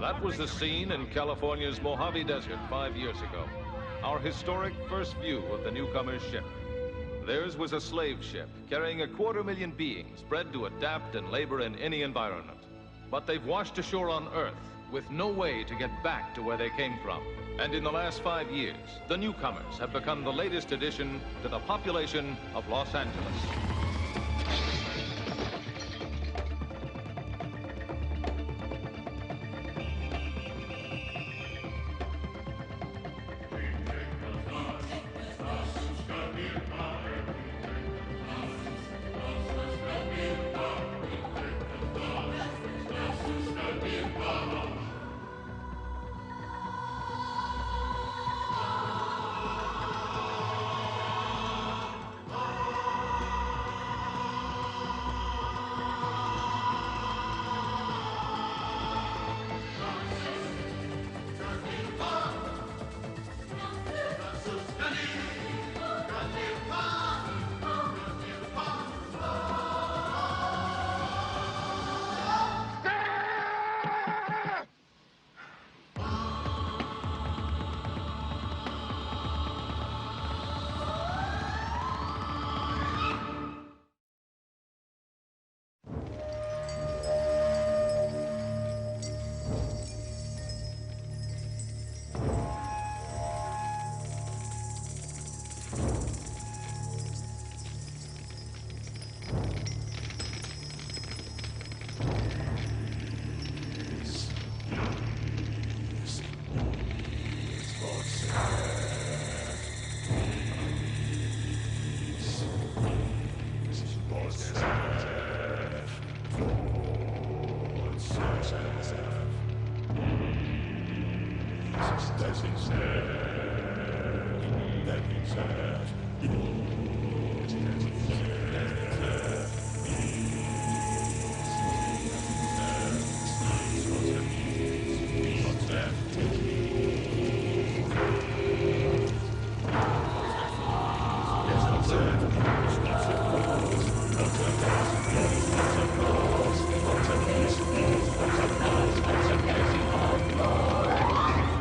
That was the scene in California's Mojave Desert 5 years ago. Our historic first view of the newcomer's ship. Theirs was a slave ship carrying 250,000 beings bred to adapt and labor in any environment. But they've washed ashore on Earth with no way to get back to where they came from. And in the last 5 years, the newcomers have become the latest addition to the population of Los Angeles.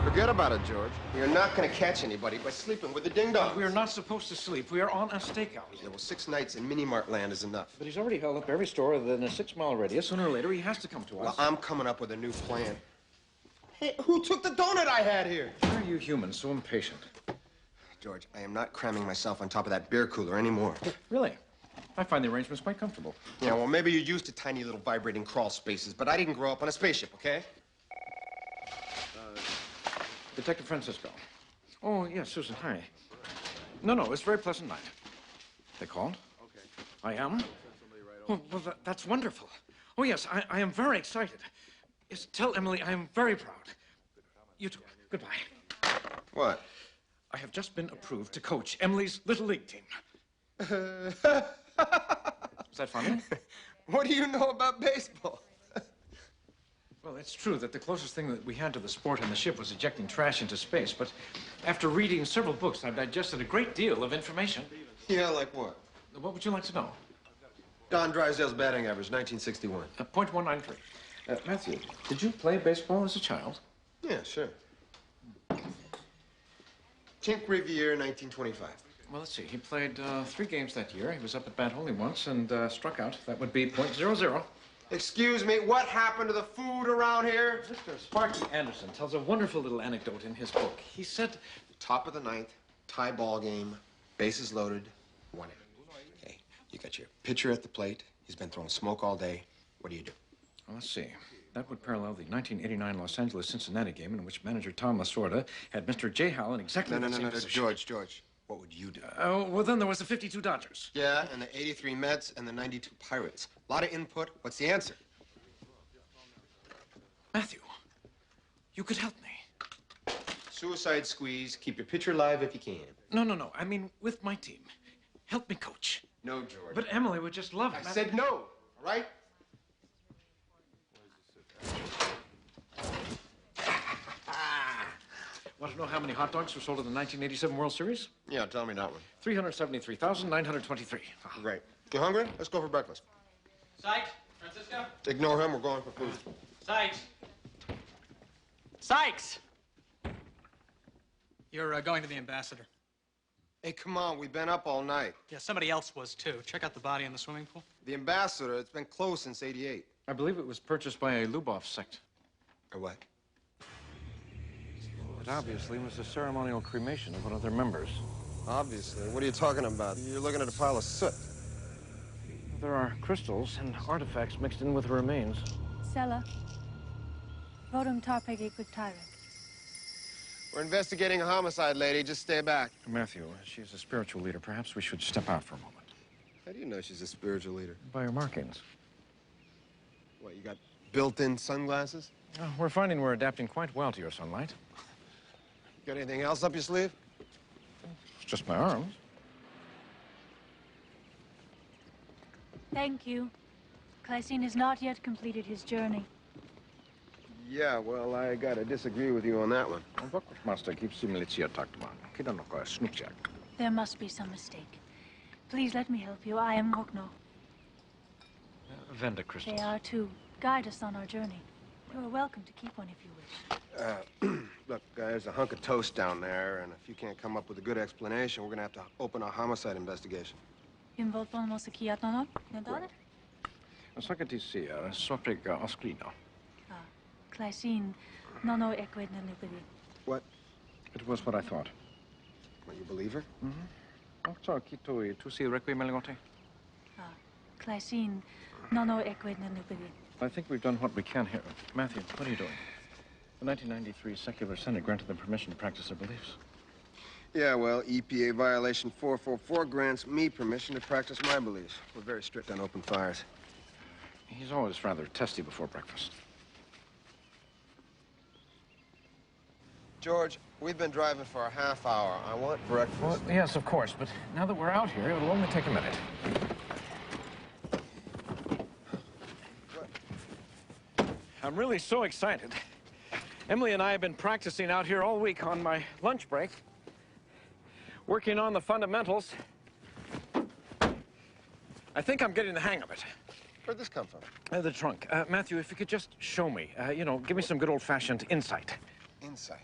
Forget about it, George. You're not going to catch anybody by sleeping with the ding-dongs. We are not supposed to sleep. We are on a stakeout. Yeah, well, 6 nights in Mini-Mart land is enough. But he's already held up every store within a 6-mile radius. Sooner or later, he has to come to us. Well, I'm coming up with a new plan. Hey, who took the donut I had here? Why are you humans so impatient? George, I am not cramming myself on top of that beer cooler anymore. Really? I find the arrangements quite comfortable. Yeah, well, maybe you're used to tiny little vibrating crawl spaces, but I didn't grow up on a spaceship, okay? Detective Francisco. Oh, yes, Susan, hi. No, it's a very pleasant night. They called? Okay. I am? Oh, well, that's wonderful. Oh, yes, I am very excited. Yes, tell Emily I am very proud. You too. Goodbye. What? I have just been approved to coach Emily's Little League team. Is that funny? What do you know about baseball? Well, it's true that the closest thing that we had to the sport on the ship was ejecting trash into space, but after reading several books, I've digested a great deal of information. Yeah, like what? What would you like to know? Don Drysdale's batting average, 1961. .193. Matthew, did you play baseball as a child? Yeah, sure. Chink Riviere, 1925. Well, let's see. He played 3 games that year. He was up at bat only once and struck out. That would be .00. Excuse me, what happened to the food around here? Mr. Sparky Anderson tells a wonderful little anecdote in his book. He said... Top of the 9th, tie ball game, bases loaded, 1 out. Okay, you got your pitcher at the plate. He's been throwing smoke all day. What do you do? Well, let's see. That would parallel the 1989 Los Angeles-Cincinnati game in which manager Tom Lasorda had Mr. J. Howell in exactly the same position. George. What would you do? Well, then there was the 52 Dodgers. Yeah, and the 83 Mets and the 92 Pirates. A lot of input. What's the answer? Matthew, you could help me. Suicide squeeze. Keep your pitcher alive if you can. No. I mean, with my team. Help me coach. No, George. But Emily would just love it. I said no, all right? Want to know how many hot dogs were sold in the 1987 World Series? Yeah, tell me that one. 373,923. Great. You hungry? Let's go for breakfast. Sight, Francisco? Ignore him. We're going for food. Sight. Sykes! You're going to the ambassador. Hey, come on, we've been up all night. Yeah, somebody else was, too. Check out the body in the swimming pool. The ambassador, it's been closed since '88. I believe it was purchased by a Lubov sect. Or what? It obviously was a ceremonial cremation of one of their members. Obviously. What are you talking about? You're looking at a pile of soot. There are crystals and artifacts mixed in with the remains. Sella. Votum tarpege quictire. We're investigating a homicide, lady. Just stay back. Matthew, she's a spiritual leader. Perhaps we should step out for a moment. How do you know she's a spiritual leader? By her markings. What, you got built-in sunglasses? We're finding we're adapting quite well to your sunlight. Got anything else up your sleeve? It's just my arms. Thank you. Clysene has not yet completed his journey. Yeah, well, I gotta disagree with you on that one. There must be some mistake. Please let me help you. I am Rokno. Venda crystals. They are too. Guide us on our journey. You are welcome to keep one if you wish. Look, there's a hunk of toast down there, and if you can't come up with a good explanation, we're gonna have to open a homicide investigation. Clysene, nono equidna lupidi. What? It was what I thought. What, you believe her? Clysene, nono equidna lupidi. I think we've done what we can here. Matthew, what are you doing? The 1993 Secular Senate granted them permission to practice their beliefs. Yeah, well, EPA violation 444 grants me permission to practice my beliefs. We're very strict on open fires. He's always rather testy before breakfast. George, we've been driving for a half hour. I want breakfast. Well, yes, of course, but now that we're out here, it'll only take a minute. I'm really so excited. Emily and I have been practicing out here all week on my lunch break, working on the fundamentals. I think I'm getting the hang of it. Where'd this come from? The trunk. Matthew, if you could just show me, you know, give me some good old-fashioned insight. Insight.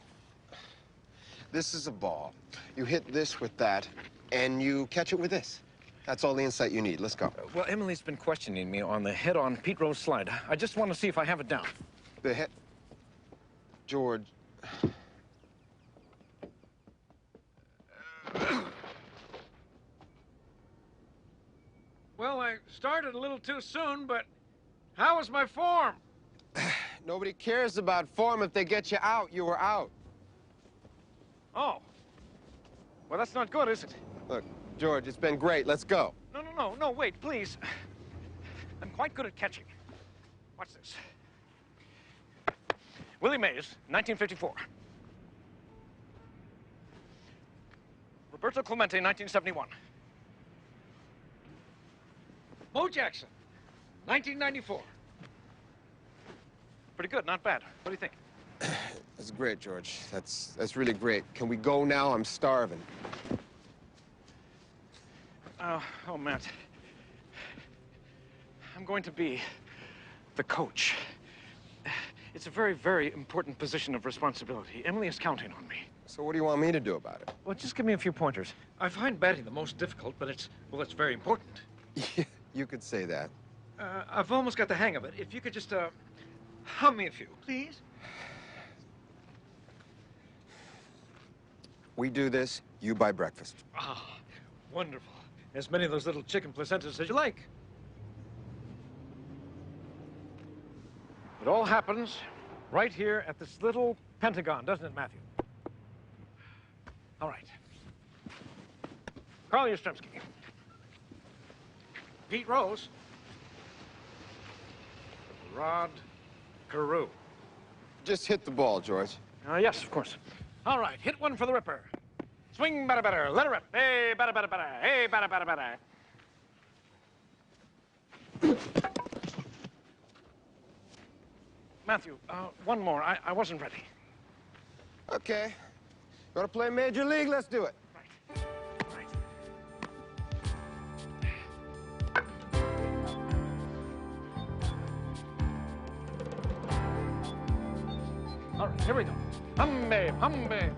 This is a ball. You hit this with that, and you catch it with this. That's all the insight you need. Let's go. Well, Emily's been questioning me on the head-on Pete Rose slide. I just want to see if I have it down. The head... George... Well, I started a little too soon, but how was my form? Nobody cares about form. If they get you out, you were out. Oh. Well, that's not good, is it? Look, George, it's been great. Let's go. No, wait, please. I'm quite good at catching. Watch this. Willie Mays, 1954. Roberto Clemente, 1971. Bo Jackson, 1994. Pretty good, not bad. What do you think? That's great, George. That's really great. Can we go now? I'm starving. Oh, Matt. I'm going to be the coach. It's a very, very important position of responsibility. Emily is counting on me. So what do you want me to do about it? Well, just give me a few pointers. I find batting the most difficult, but it's very important. Yeah, you could say that. I've almost got the hang of it. If you could just, hum me a few, please. We do this, you buy breakfast. Ah, wonderful. As many of those little chicken placentas as you like. It all happens right here at this little Pentagon, doesn't it, Matthew? All right. Carl Yastrzemski. Pete Rose. Rod Carew. Just hit the ball, George. Yes, of course. All right, hit one for the Ripper. Swing, batter, batter, let her rip. Hey, batter, batter, batter. Hey, batter, batter, batter. Matthew, one more. I wasn't ready. Okay. You want to play Major League? Let's do it. Right. All right, here we go. Humbe, humbe.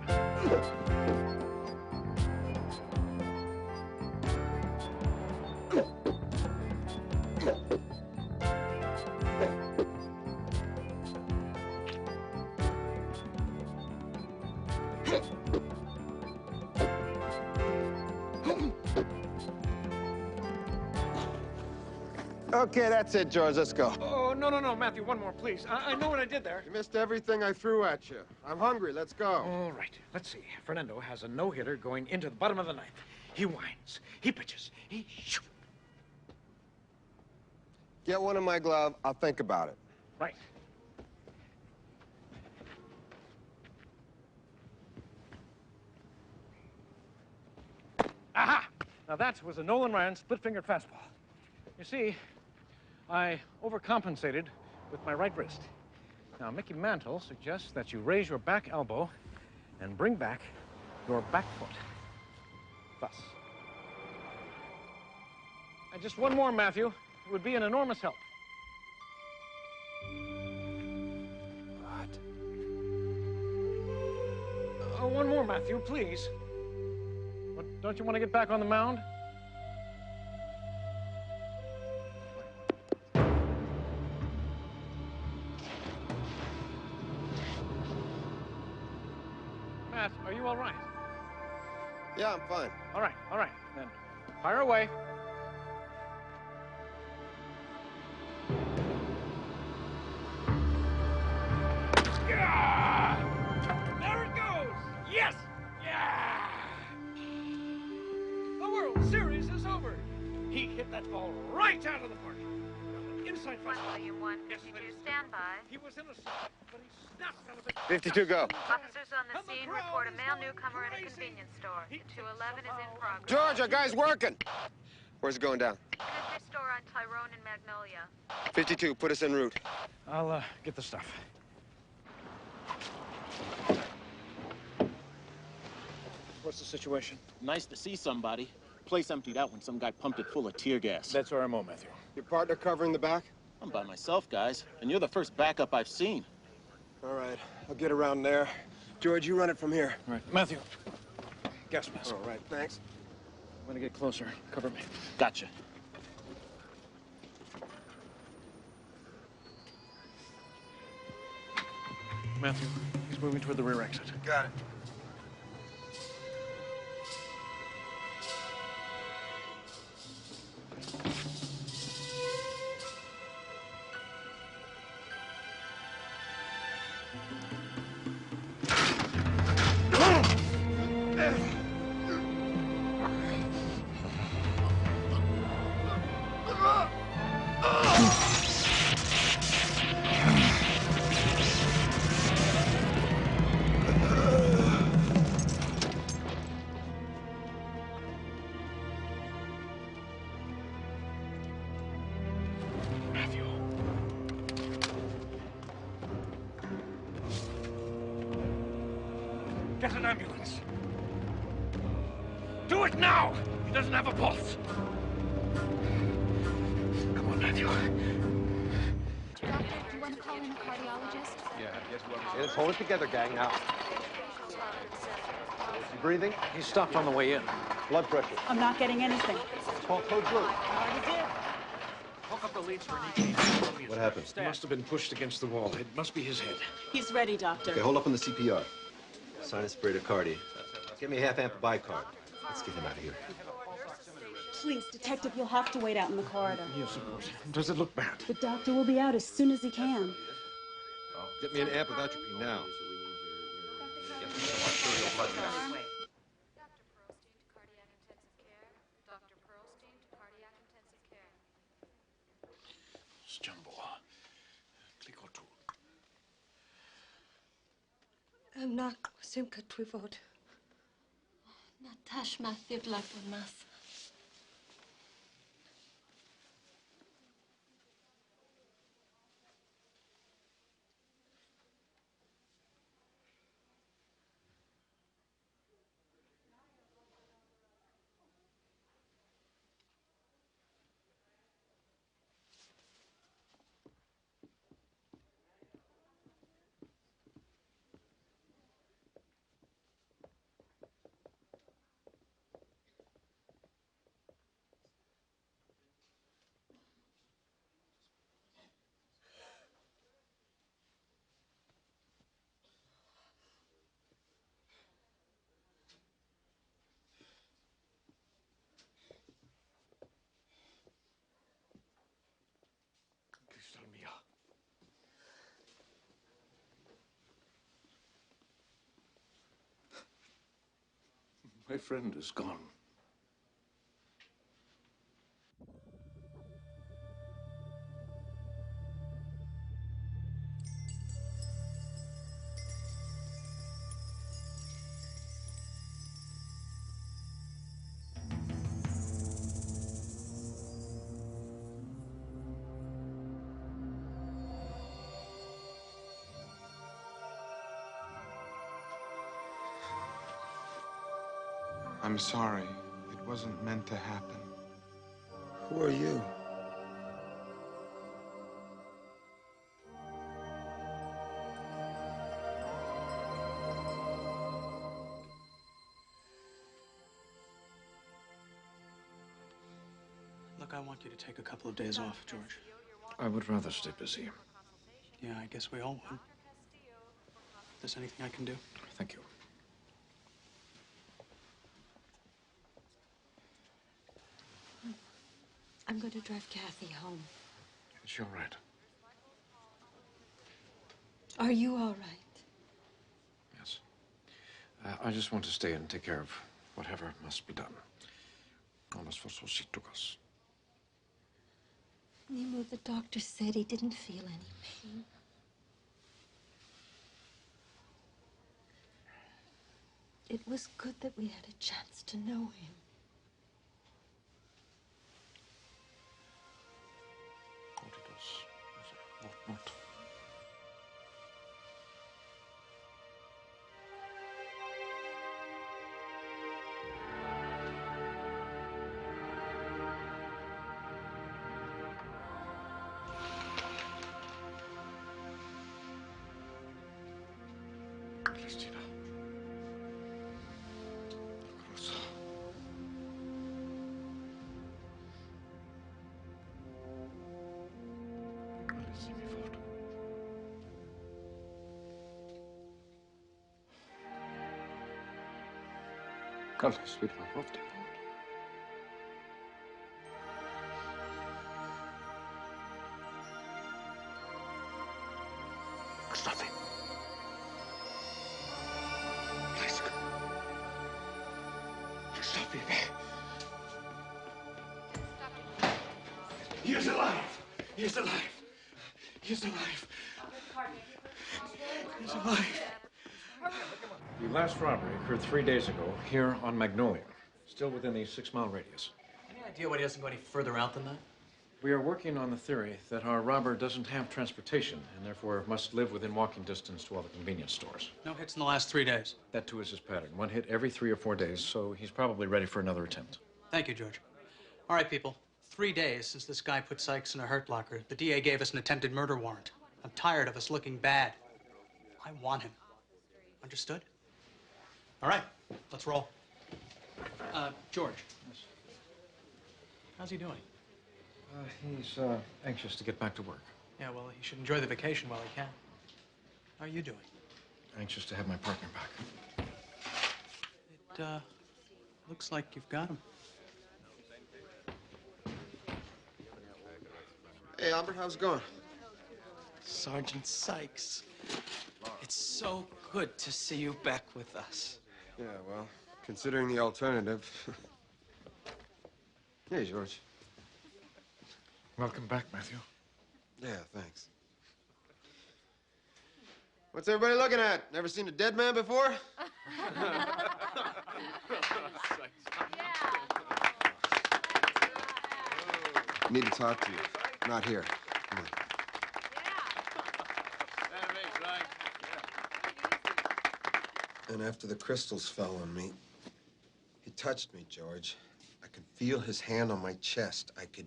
Okay, that's it, George. Let's go. Oh, no, Matthew, one more, please. I know what I did there. You missed everything I threw at you. I'm hungry. Let's go. All right, let's see. Fernando has a no-hitter going into the bottom of the ninth. He winds, he pitches, he shoots. Get one in my glove. I'll think about it. Right. Aha! Now that was a Nolan Ryan split-fingered fastball. You see, I overcompensated with my right wrist. Now, Mickey Mantle suggests that you raise your back elbow and bring back your back foot. Thus. And just one more, Matthew. It would be an enormous help. What? One more, Matthew, please. What, don't you want to get back on the mound? Matt, are you all right? Yeah, I'm fine. All right, then fire away. Yeah! There it goes! Yes! Yeah! The World Series is over. He hit that ball right out of the park. Inside fastball. William 152, stand by. He was in a slide, but he snapped out of it. 52, go. Officers on the scene report a male newcomer in a convenience store. The 211 is in progress. George, our guy's working. Where's it going down? Country store on Tyrone and Magnolia. 52, put us en route. I'll get the stuff. What's the situation? Nice to see somebody. Place emptied out when some guy pumped it full of tear gas. That's where I'm at, Matthew. Your partner covering the back? I'm by myself, guys, and you're the first backup I've seen. All right, I'll get around there. George, you run it from here. All right, Matthew. Gas mask. All right, thanks. I'm gonna get closer. Cover me. Gotcha. Matthew, he's moving toward the rear exit. Got it. Get an ambulance. Do it now! He doesn't have a pulse. Come on, Matthew. Doctor, do you want to call in a cardiologist? Yeah, guess what? Let's hold it together, gang, now. You breathing? He stopped on the way in. Blood pressure. I'm not getting anything. 12 code blue. Hook up the leads for an EKG. What happened? He must have been pushed against the wall. It must be his head. He's ready, doctor. Okay, hold up on the CPR. Sinus bradycardia. Get me a half-amp bicard. Let's get him out of here. Please, detective, you'll have to wait out in the corridor. Yes, of course. Does it look bad? The doctor will be out as soon as he can. Get me an amp of atropine now. Dr. Pearlstein to cardiac intensive care. Dr. Pearlstein to cardiac intensive care. Jumbo. Click-o-two. Anak Simka Twivod. Natash Matthew Blackwood Math. My friend is gone. I'm sorry. It wasn't meant to happen. Who are you? Look, I want you to take a couple of days off, George. I would rather stay busy. Yeah, I guess we all would. Is there anything I can do? Thank you. I'm going to drive Kathy home. Is she all right? Are you all right? Yes. I just want to stay and take care of whatever must be done. Alles vad så sittukas. Nemo, the doctor said he didn't feel any pain. It was good that we had a chance to know him. Not. Christina. Rosa. Se mi fort. Kallis vidma rohti. Kstavi. Laisk. Kstavi. He is alive. He is alive. He is alive. He's alive. The last robbery occurred 3 days ago here on Magnolia, still within the 6-mile radius. Any idea why he doesn't go any further out than that? We are working on the theory that our robber doesn't have transportation and therefore must live within walking distance to all the convenience stores. No hits in the last 3 days. That too is his pattern. One hit every 3 or 4 days, so he's probably ready for another attempt. Thank you, George. All right, people. 3 days since this guy put Sykes in a hurt locker. The DA gave us an attempted murder warrant. I'm tired of us looking bad. I want him. Understood? All right, let's roll. George. Yes. How's he doing? He's anxious to get back to work. Yeah, well, he should enjoy the vacation while he can. How are you doing? Anxious to have my partner back. It, looks like you've got him. Hey, Albert, how's it going? Sergeant Sykes, it's so good to see you back with us. Yeah, well, considering the alternative. Hey, George. Welcome back, Matthew. Yeah, thanks. What's everybody looking at? Never seen a dead man before? Need to talk to you. Not here. Come on. And after the crystals fell on me, he touched me, George. I could feel his hand on my chest. I could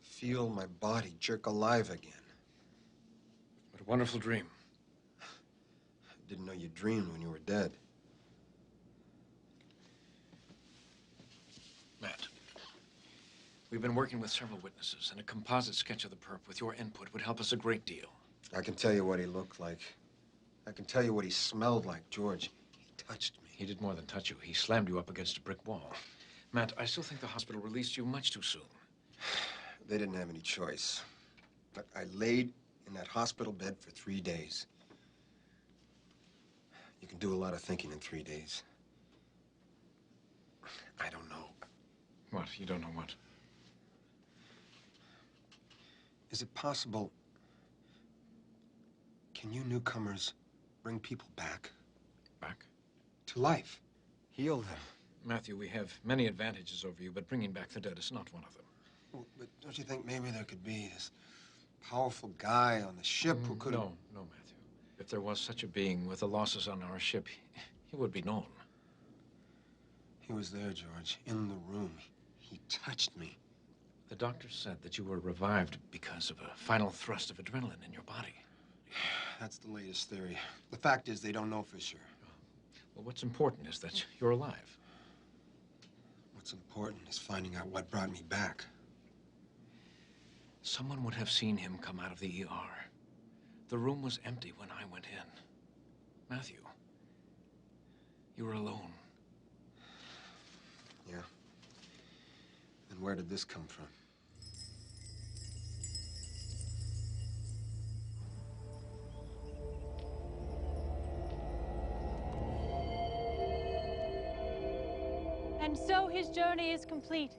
feel my body jerk alive again. What a wonderful dream. I didn't know you dreamed when you were dead. Matt, we've been working with several witnesses, and a composite sketch of the perp with your input would help us a great deal. I can tell you what he looked like. I can tell you what he smelled like, George. He touched me. He did more than touch you. He slammed you up against a brick wall. Matt, I still think the hospital released you much too soon. They didn't have any choice. But I laid in that hospital bed for 3 days. You can do a lot of thinking in 3 days. What? You don't know what? Is it possible... Can you newcomers bring people back? Back? To life. Heal them. Matthew, we have many advantages over you, but bringing back the dead is not one of them. Well, but don't you think maybe there could be this powerful guy on the ship who could... No, Matthew. If there was such a being with the losses on our ship, he would be known. He was there, George, in the room. He touched me. The doctor said that you were revived because of a final thrust of adrenaline in your body. That's the latest theory. The fact is, they don't know for sure. Well, what's important is that you're alive. What's important is finding out what brought me back. Someone would have seen him come out of the ER. The room was empty when I went in. Matthew, you were alone. Yeah. And where did this come from? And so his journey is complete.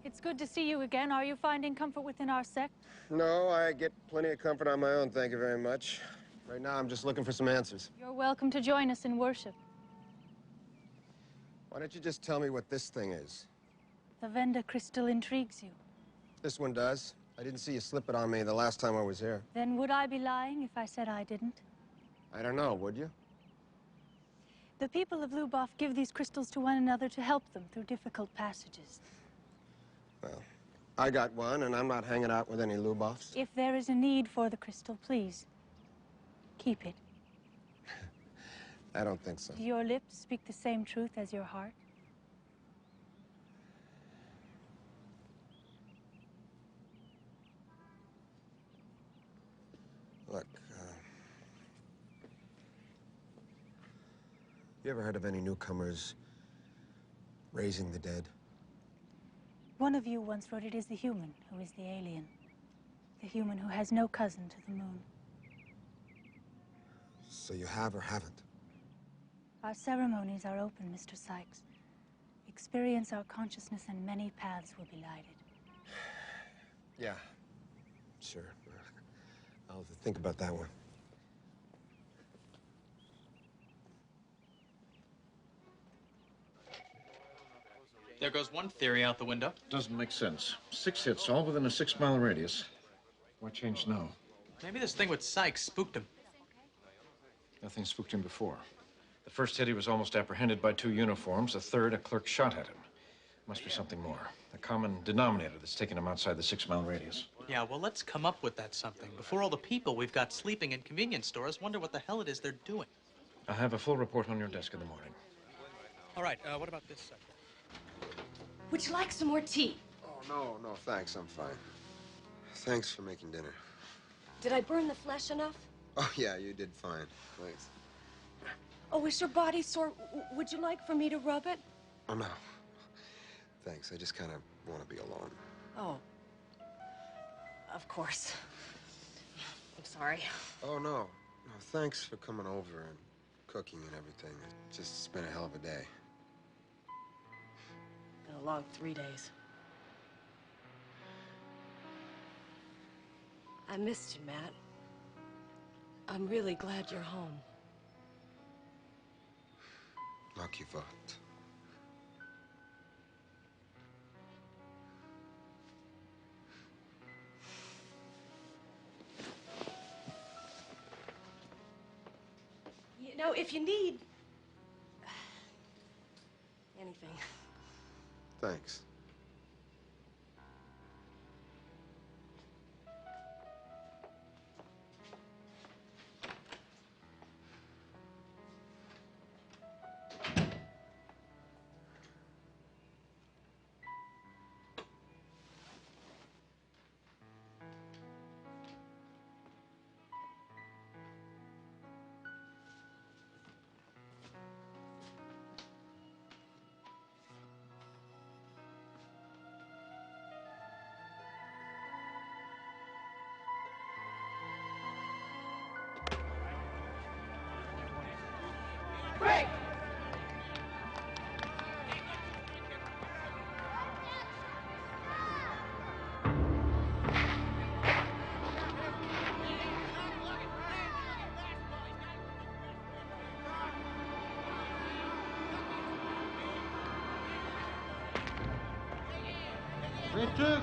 It's good to see you again. Are you finding comfort within our sect? No, I get plenty of comfort on my own, thank you very much. Right now, I'm just looking for some answers. You're welcome to join us in worship. Why don't you just tell me what this thing is? The Venda crystal intrigues you. This one does. I didn't see you slip it on me the last time I was here. Then would I be lying if I said I didn't? I don't know, would you? The people of Luboff give these crystals to one another to help them through difficult passages. Well, I got one, and I'm not hanging out with any Luboffs. If there is a need for the crystal, please, keep it. I don't think so. Do your lips speak the same truth as your heart? Look, you ever heard of any newcomers raising the dead? One of you once wrote it is the human who is the alien. The human who has no cousin to the moon. So you have or haven't? Our ceremonies are open, Mr. Sykes. Experience our consciousness and many paths will be lighted. Yeah, sure. I'll have to think about that one. There goes one theory out the window. Doesn't make sense. 6 hits, all within a 6-mile radius. Why change now? Maybe this thing with Sykes spooked him. Nothing spooked him before. The first hit, he was almost apprehended by 2 uniforms. The third, a clerk shot at him. Must be something more. A common denominator that's taken him outside the 6-mile radius. Yeah, well, let's come up with that something. Before all the people we've got sleeping in convenience stores wonder what the hell it is they're doing. I'll have a full report on your desk in the morning. All right, what about this subject? Would you like some more tea? Oh, no, thanks. I'm fine. Thanks for making dinner. Did I burn the flesh enough? Oh, yeah, you did fine. Thanks. Oh, is your body sore? Would you like for me to rub it? Oh, no. Thanks. I just kind of want to be alone. Oh. Of course. I'm sorry. Oh, no. No, thanks for coming over and cooking and everything. It's just been a hell of a day. Been a long 3 days. I missed you, Matt. I'm really glad you're home. Lucky vote. You know, if you need anything. Thanks. Richard!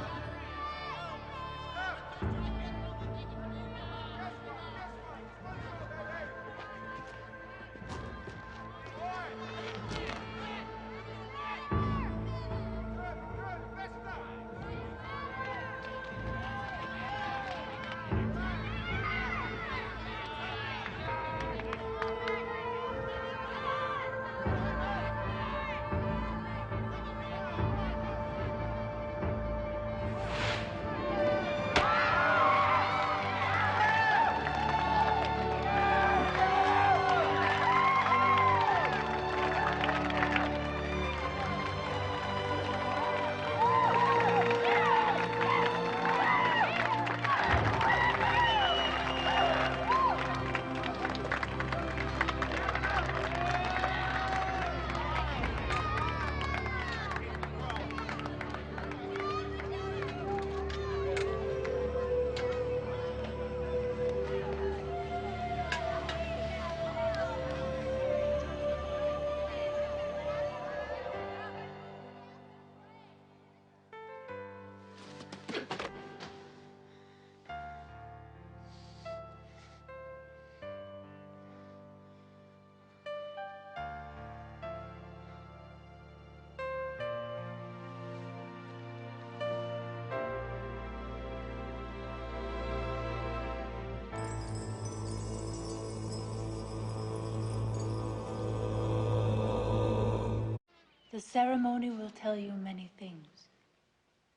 The ceremony will tell you many things.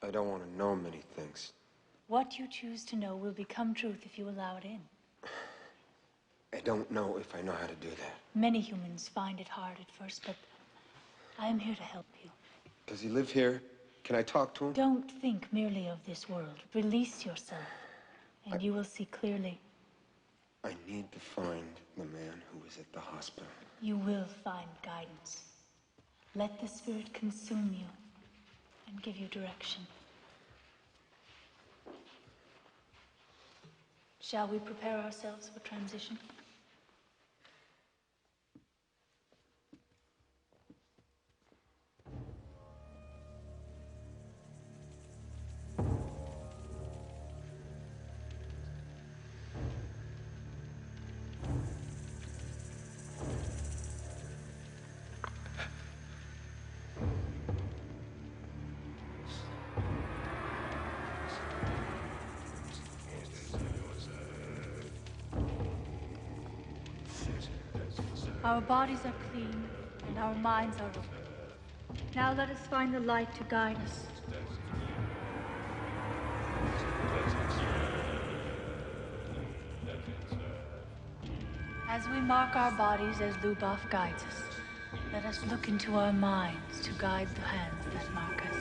I don't want to know many things. What you choose to know will become truth if you allow it in. I don't know if I know how to do that. Many humans find it hard at first, but I am here to help you. Does he live here? Can I talk to him? Don't think merely of this world. Release yourself, and you will see clearly. I need to find the man who was at the hospital. You will find guidance. Let the spirit consume you and give you direction. Shall we prepare ourselves for transition? Our bodies are clean, and our minds are open. Now let us find the light to guide us. As we mark our bodies as Lubov guides us, let us look into our minds to guide the hands that mark us.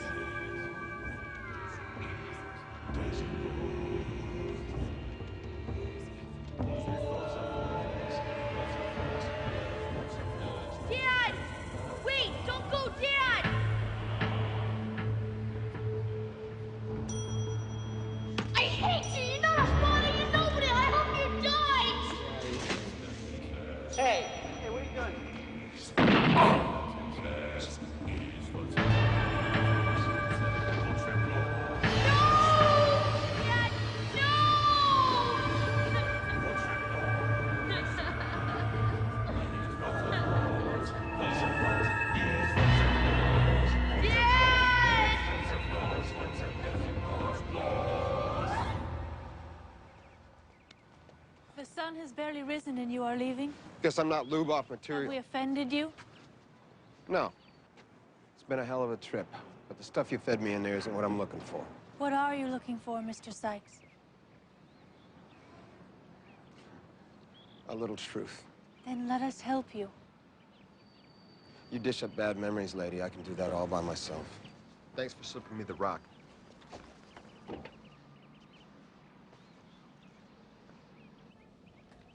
Dad! Wait! Don't go, Dad! I hate you! You're not a father! You're nobody! I hope you die! Hey, what are you doing? The sun has barely risen and you are leaving? Guess I'm not Lubov Have material. we offended you? No. It's been a hell of a trip, but the stuff you fed me in there isn't what I'm looking for. What are you looking for, Mr. Sykes? A little truth. Then let us help you. You dish up bad memories, lady. I can do that all by myself. Thanks for slipping me the rock.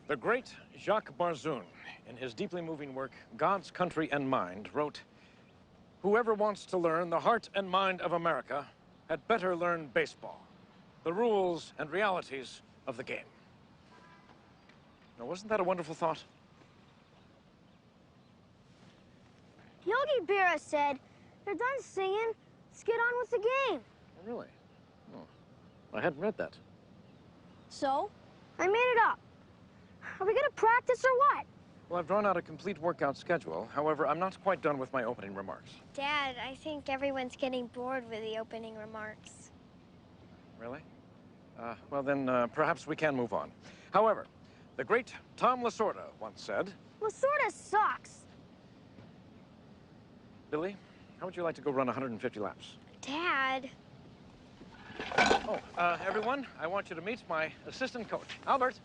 The great Jacques Barzun, in his deeply moving work, God's Country and Mind, wrote, "Whoever wants to learn the heart and mind of America had better learn baseball, the rules and realities of the game." Now, wasn't that a wonderful thought? Yogi Berra said, They're done singing. Let's get on with the game. Oh, really? Oh, I hadn't read that. So? I made it up. Are we gonna practice or what? Well, I've drawn out a complete workout schedule. However, I'm not quite done with my opening remarks. Dad, I think everyone's getting bored with the opening remarks. Really? Well, then perhaps we can move on. However, the great Tom Lasorda once said... Lasorda sucks. Billy, how would you like to go run 150 laps? Dad. Oh, everyone, I want you to meet my assistant coach, Albert.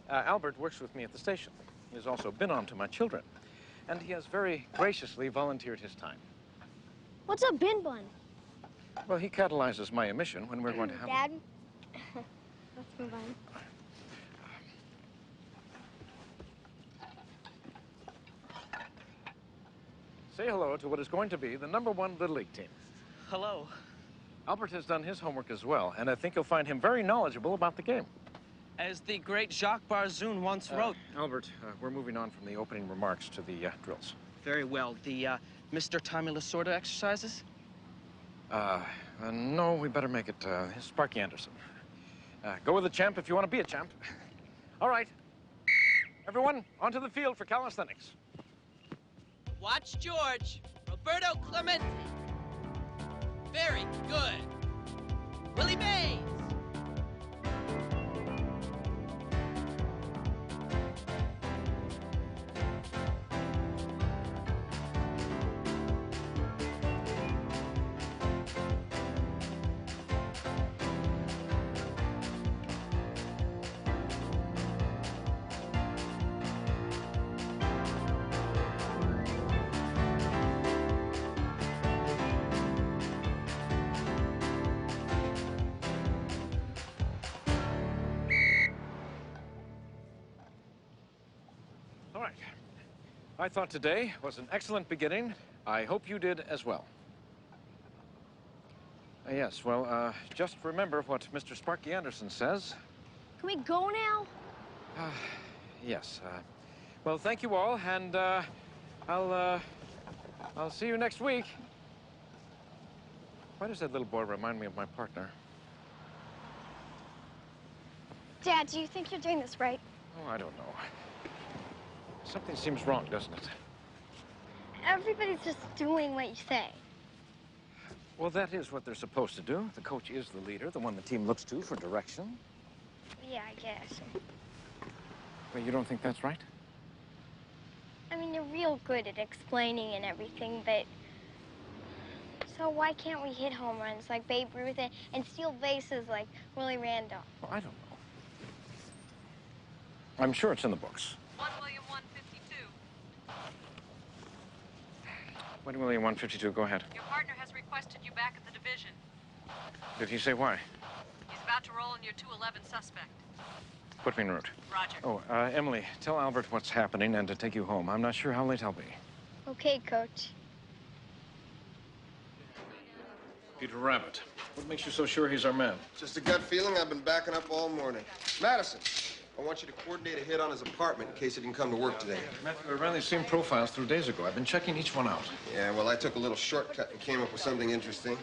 Albert works with me at the station. He has also been on to my children. And he has very graciously volunteered his time. What's a bin bun? Well, he catalyzes my emission when we're going to have... Dad? Let's move on. Say hello to what is going to be the #1 Little League team. Hello. Albert has done his homework as well, and I think you'll find him very knowledgeable about the game. As the great Jacques Barzoon once wrote. Albert, we're moving on from the opening remarks to the drills. Very well. The Mr. Tommy Lasorda exercises? No, we better make it Sparky Anderson. Go with the champ if you want to be a champ. All right. Everyone, onto the field for calisthenics. Watch George. Roberto Clemente. Very good. Willie Mays. I thought today was an excellent beginning. I hope you did as well. Yes, well, just remember what Mr. Sparky Anderson says. Can we go now? Yes. Well, thank you all, and I'll see you next week. Why does that little boy remind me of my partner? Dad, do you think you're doing this right? Oh, I don't know. Something seems wrong, doesn't it? Everybody's just doing what you say. Well, that is what they're supposed to do. The coach is the leader, the one the team looks to for direction. Yeah, I guess. Well, you don't think that's right? I mean, you're real good at explaining and everything, but... So why can't we hit home runs like Babe Ruth and steal bases like Willie Randolph? Well, I don't know. I'm sure it's in the books. 1 William 152. 1 William 152, go ahead. Your partner has requested you back at the division. Did he say why? He's about to roll in your 211 suspect. Put me en route. Roger. Oh, Emily, tell Albert what's happening and to take you home. I'm not sure how late I'll be. Okay, Coach. Peter Rabbit, what makes you so sure he's our man? Just a gut feeling. I've been backing up all morning. Madison, I want you to coordinate a hit on his apartment in case he didn't come to work today. Matthew, I ran these same profiles 3 days ago. I've been checking each one out. Yeah, well, I took a little shortcut and came up with something interesting.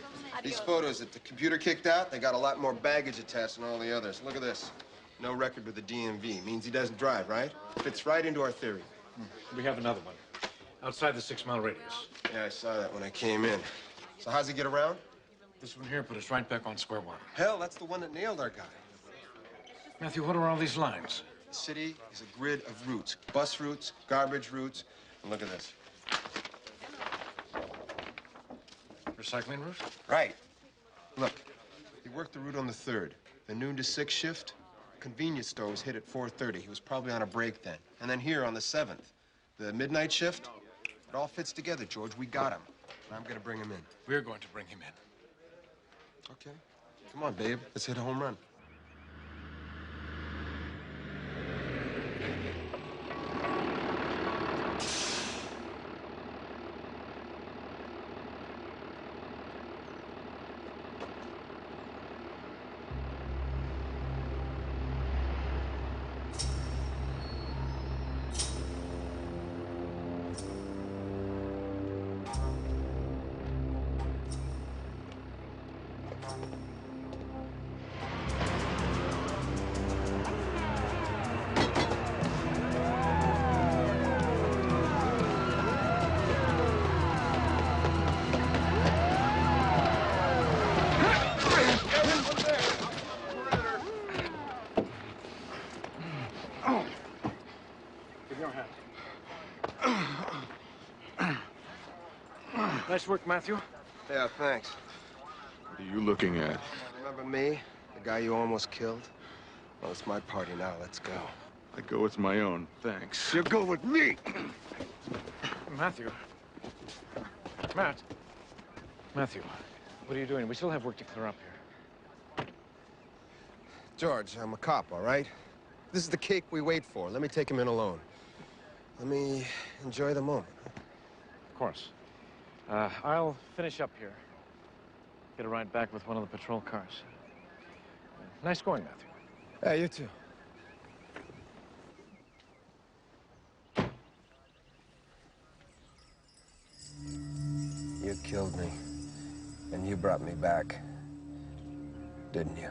These photos that the computer kicked out, they got a lot more baggage attached than all the others. Look at this. No record with the DMV. Means he doesn't drive, right? Fits right into our theory. We have another one. Outside the 6-mile radius. Yeah, I saw that when I came in. So how's he get around? This one here put us right back on square one. Hell, that's the one that nailed our guy. Matthew, what are all these lines? The city is a grid of routes. Bus routes, garbage routes, and look at this. Recycling route? Right. Look, he worked the route on the 3rd. The noon to 6 shift, convenience store was hit at 4:30. He was probably on a break then. And then here on the 7th, the midnight shift, it all fits together, George. We got him. And I'm gonna bring him in. We're going to bring him in. Okay. Come on, babe. Let's hit a home run. Nice work, Matthew. Yeah, thanks. What are you looking at? Remember me? The guy you almost killed? Well, it's my party now. Let's go. I go with my own, thanks. You go with me! Matthew. Matt. Matthew, what are you doing? We still have work to clear up here. George, I'm a cop, all right? This is the cake we wait for. Let me take him in alone. Let me enjoy the moment. Of course. I'll finish up here. Get a ride back with one of the patrol cars. Nice going, Matthew. Hey, you too. You killed me, and you brought me back, didn't you?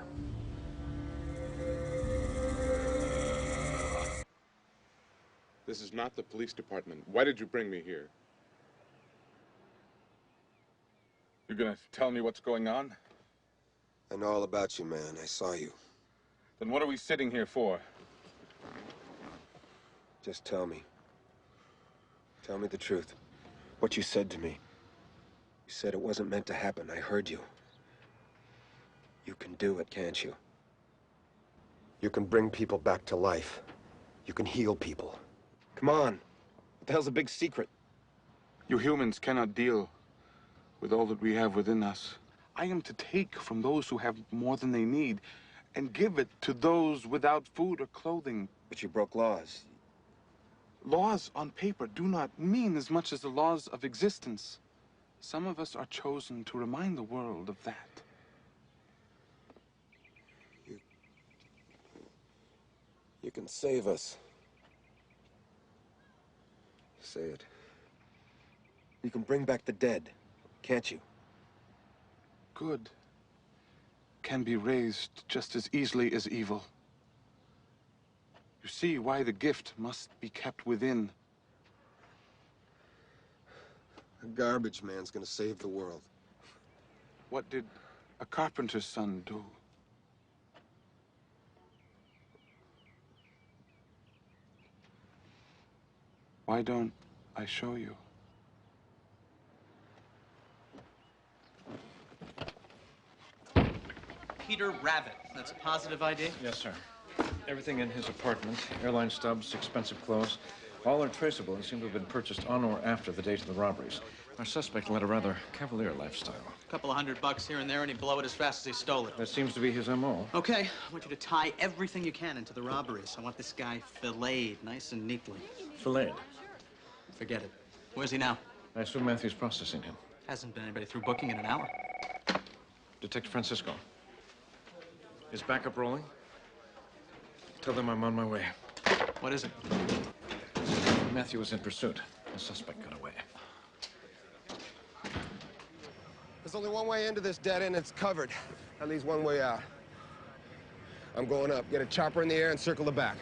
This is not the police department. Why did you bring me here? You're gonna tell me what's going on? I know all about you, man. I saw you. Then what are we sitting here for? Just tell me. Tell me the truth. What you said to me. You said it wasn't meant to happen. I heard you. You can do it, can't you? You can bring people back to life. You can heal people. Come on. What the hell's a big secret? You humans cannot deal with all that we have within us. I am to take from those who have more than they need and give it to those without food or clothing. But you broke laws. Laws on paper do not mean as much as the laws of existence. Some of us are chosen to remind the world of that. You can save us. Say it. You can bring back the dead, can't you? Good can be raised just as easily as evil. You see why the gift must be kept within. A garbage man's gonna save the world. What did a carpenter's son do? Why don't I show you? Peter Rabbit. That's a positive ID? Yes, sir. Everything in his apartment, airline stubs, expensive clothes, all are traceable and seem to have been purchased on or after the date of the robberies. Our suspect led a rather cavalier lifestyle. A couple of $100 here and there, and he'd blow it as fast as he stole it. That seems to be his M.O. Okay, I want you to tie everything you can into the robberies. I want this guy filleted nice and neatly. Filleted? Forget it. Where's he now? I assume Matthew's processing him. Hasn't been anybody through booking in an hour. Detective Francisco. Is backup rolling? Tell them I'm on my way. What is it? Matthew was in pursuit. The suspect got away. There's only one way into this dead end. It's covered. That leaves one way out. I'm going up. Get a chopper in the air and circle the back.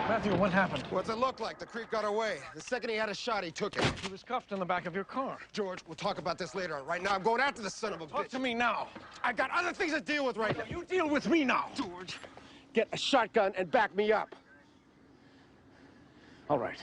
Matthew, what happened? What's it look like? The creep got away. The second he had a shot, he took it. He was cuffed in the back of your car. George, we'll talk about this later. Right now, I'm going after the son of a bitch. Talk to me now. I got other things to deal with right now. You deal with me now. George, get a shotgun and back me up. All right.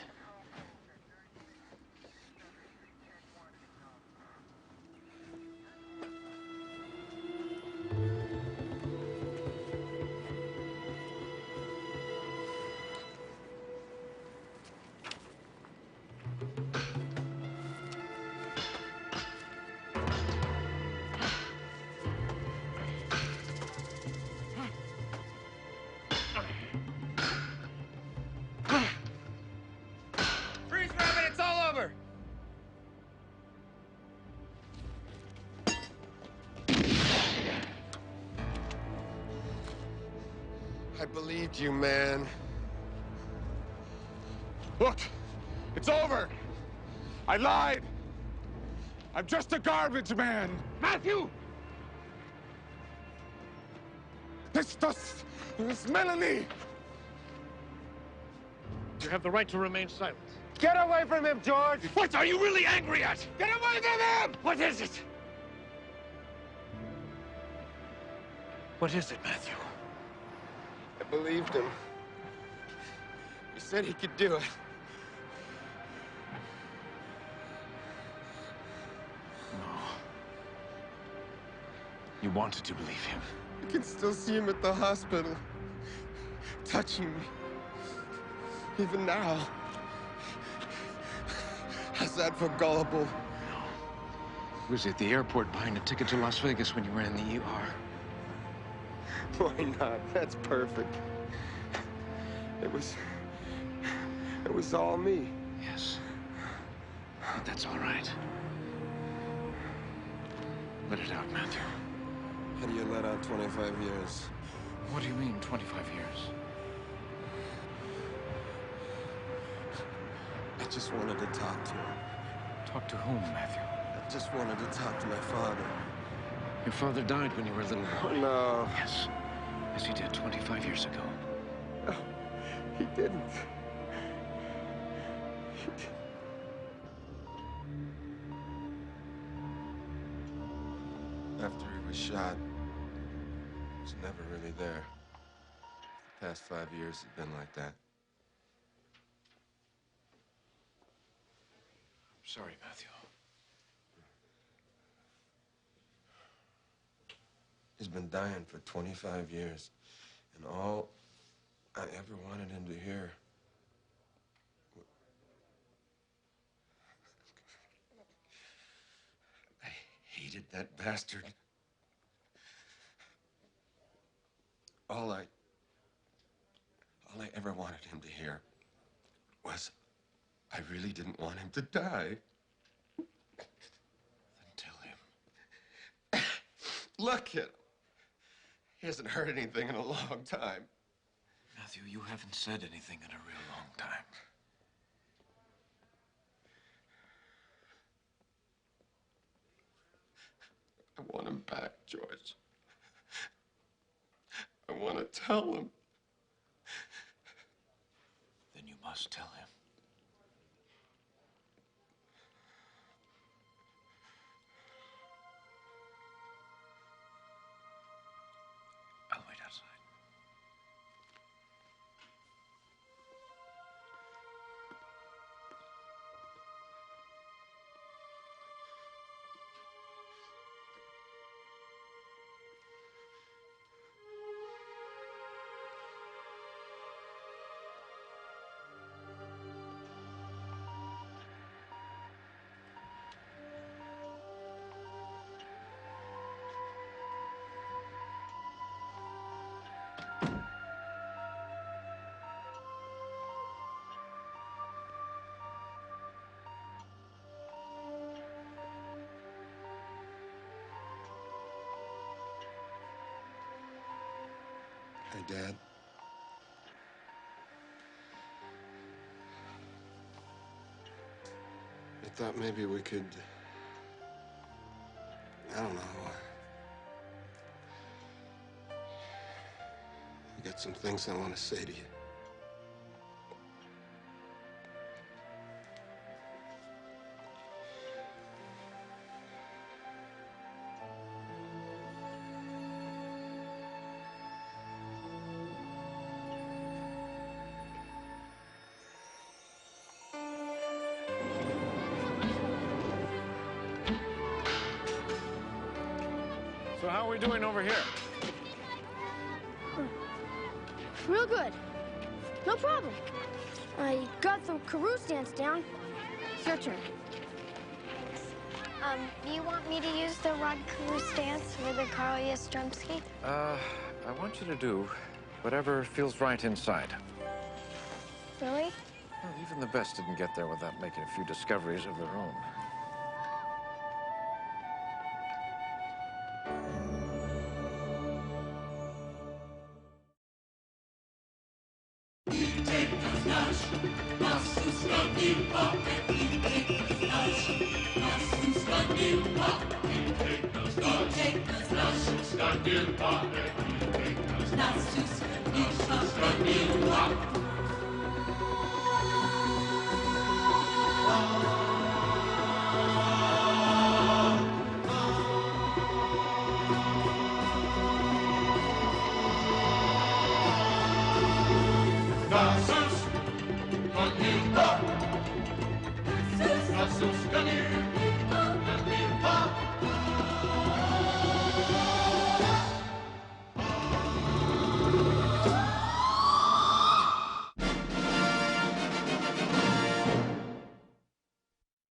I believed you, man. Look, it's over. I lied. I'm just a garbage man. Matthew! This Melanie. You have the right to remain silent. Get away from him, George! What are you really angry at? Get away from him! What is it? What is it, Matthew? I believed him. said he could do it. No. You wanted to believe him. I can still see him at the hospital, touching me. Even now. How's that for gullible? He was at the airport buying a ticket to Las Vegas when you were in the ER. Why not? That's perfect. It was all me. Yes. But that's all right. Let it out, Matthew. How do you let out 25 years? What do you mean, 25 years? I just wanted to talk to him. Talk to whom, Matthew? I just wanted to talk to my father. Your father died when you were a little boy. No. Yes. Yes, he did 25 years ago. No, he didn't. He didn't. After he was shot, he was never really there. The past 5 years have been like that. I'm sorry, Matthew. He's been dying for 25 years, and all I ever wanted him to hear. I hated that bastard. All I ever wanted him to hear was, I really didn't want him to die. Then tell him. Look at him. He hasn't heard anything in a long time. Matthew, you haven't said anything in a real long time. I want him back, George. I want to tell him. Then you must tell him. I'll wait outside. Hey, Dad. I thought maybe we could, I don't know. I got some things I want to say to you. So how are we doing over here? Real good. No problem. I got the Karoo stance down. It's your turn. Do you want me to use the Rod Carew stance or the Karl Yastrzemski? I want you to do whatever feels right inside. Really? Well, even the best didn't get there without making a few discoveries of their own. Nas